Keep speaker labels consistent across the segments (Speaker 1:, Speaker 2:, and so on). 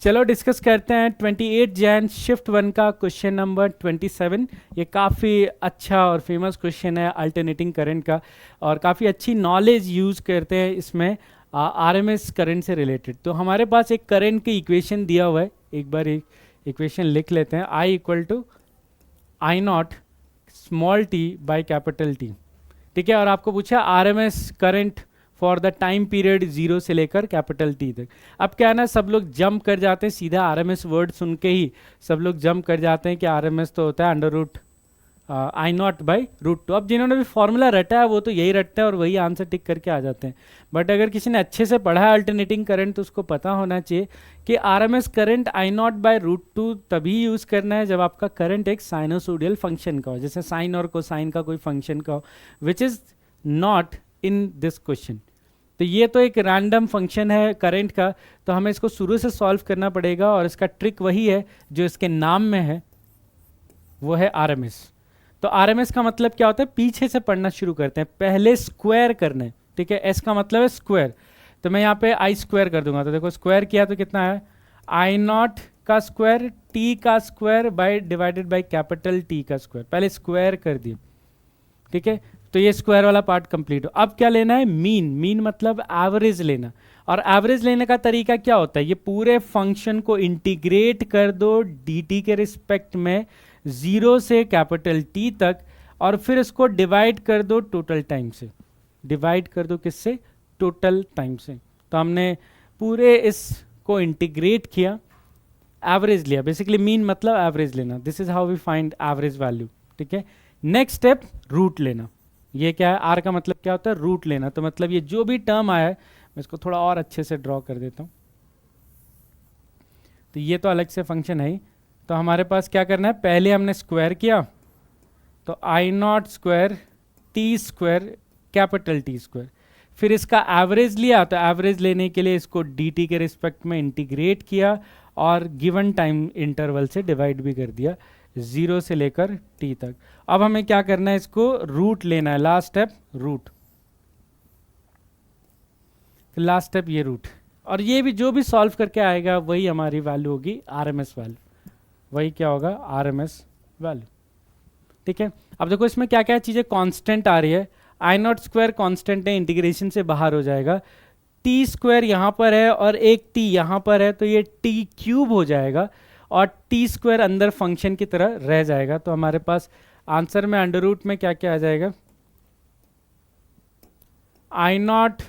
Speaker 1: चलो डिस्कस करते हैं 28 जैन शिफ्ट 1 का क्वेश्चन नंबर 27। ये काफ़ी अच्छा और फेमस क्वेश्चन है अल्टरनेटिंग करंट का, और काफ़ी अच्छी नॉलेज यूज़ करते हैं इसमें आरएमएस करंट से रिलेटेड। तो हमारे पास एक करंट की इक्वेशन दिया हुआ है, एक बार एक इक्वेशन लिख लेते हैं। I equal to I not small T by capital T, ठीक है। और आपको पूछा RMS current for the time period 0 से लेकर कैपिटल टी तक। अब क्या है ना, सब लोग जंप कर जाते हैं सीधा आरएमएस वर्ड सुन के ही, सब लोग जंप कर जाते हैं कि आरएमएस तो होता है under root I naught by root two. अब जिन्होंने भी फॉर्मूला रटा है वो तो यही रटता है और वही आंसर टिक करके आ जाते हैं। बट अगर किसी ने अच्छे से पढ़ा है अल्टरनेटिंग करंट तो उसको पता होना चाहिए कि RMS current I naught by root two तभी यूज़ करना है जब आपका करंट एक साइनोसोडियल फंक्शन का हो, जैसे साइन और कोसाइन का कोई फंक्शन का हो, which is not in this question. तो ये तो एक रैंडम फंक्शन है करंट का, तो हमें इसको शुरू से सॉल्व करना पड़ेगा, और इसका ट्रिक वही है जो इसके नाम में है, वो है आरएमएस। तो आरएमएस का मतलब क्या होता है, पीछे से पढ़ना शुरू करते हैं, पहले स्क्वायर करना है, ठीक है। एस का मतलब है स्क्वायर, तो मैं यहाँ पे आई स्क्वायर कर दूंगा। तो देखो स्क्वायर किया तो कितना है, आई नॉट का स्क्वायर टी का square by divided by capital T का स्क्वायर, पहले स्क्वायर कर दिया, ठीक है। तो ये स्क्वायर वाला पार्ट कंप्लीट हो। अब क्या लेना है, मीन। मीन मतलब एवरेज लेना, और एवरेज लेने का तरीका क्या होता है, ये पूरे फंक्शन को इंटीग्रेट कर दो dt के रिस्पेक्ट में 0 से कैपिटल T तक, और फिर इसको डिवाइड कर दो टोटल टाइम से। डिवाइड कर दो किससे, टोटल टाइम से। तो हमने पूरे इसको इंटीग्रेट किया, एवरेज लिया। बेसिकली मीन मतलब एवरेज लेना, this is how we find average value, ठीक है। नेक्स्ट स्टेप रूट लेना। ये क्या है, आर का मतलब क्या होता है, रूट लेना। तो मतलब ये जो भी टर्म आया है, मैं इसको थोड़ा और अच्छे से ड्रॉ कर देता हूँ। तो ये तो अलग से फंक्शन है ही, तो हमारे पास क्या करना है, पहले हमने स्क्वायर किया, तो I not square T square capital T square, फिर इसका एवरेज लिया, तो एवरेज लेने के लिए इसको dt के रिस्पेक्ट में इंटीग्रेट किया, और गिवन टाइम इंटरवल से डिवाइड भी कर दिया 0 से लेकर t तक। अब हमें क्या करना है, इसको रूट लेना है, last step root. Last step ये रूट, और ये भी जो भी सॉल्व करके आएगा वही हमारी वैल्यू होगी आरएमएस वैल्यू, वही क्या होगा, आरएमएस वैल्यू, ठीक है। अब देखो इसमें क्या क्या चीज़ें कांस्टेंट आ रही है, आई नॉट स्क्वायर कांस्टेंट है, इंटीग्रेशन से बाहर हो जाएगा, टी स्क्वायर यहाँ पर है और एक टी यहाँ पर है, तो ये टी क्यूब हो जाएगा, और टी स्क्वायर अंदर फंक्शन की तरह रह जाएगा। तो हमारे पास आंसर में अंडर रूट में क्या क्या आ जाएगा, I not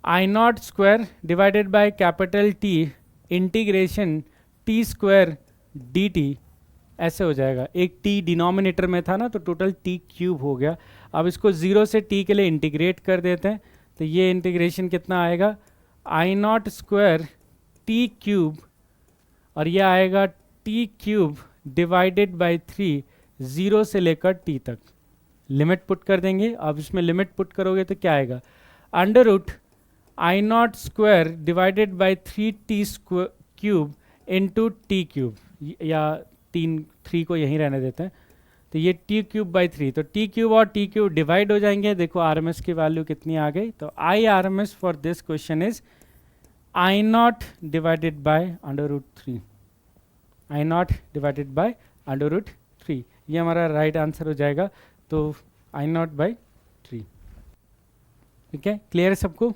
Speaker 1: I not square divided by capital T integration T square D T, ऐसे हो जाएगा। एक t डिनोमिनेटर में था ना, तो टोटल t क्यूब हो गया। अब इसको 0 से t के लिए इंटीग्रेट कर देते हैं, तो ये इंटीग्रेशन कितना आएगा, आई नॉट स्क्वायर टी क्यूब, और ये आएगा t क्यूब डिवाइडेड बाय 3 0 से लेकर t तक। लिमिट पुट कर देंगे। अब इसमें लिमिट पुट करोगे तो क्या आएगा, under root I not square divided by 3t cube into T cube, या 3 को यहीं रहने देते हैं, तो ये t क्यूब बाई 3, तो t क्यूब और t क्यूब डिवाइड हो जाएंगे। देखो आरएमएस की वैल्यू कितनी आ गई, तो I RMS for this question is I not divided by under root 3, I not divided by under root 3, ये हमारा राइट आंसर हो जाएगा। तो आई नॉट बाई 3, ठीक है। क्लियर है सबको।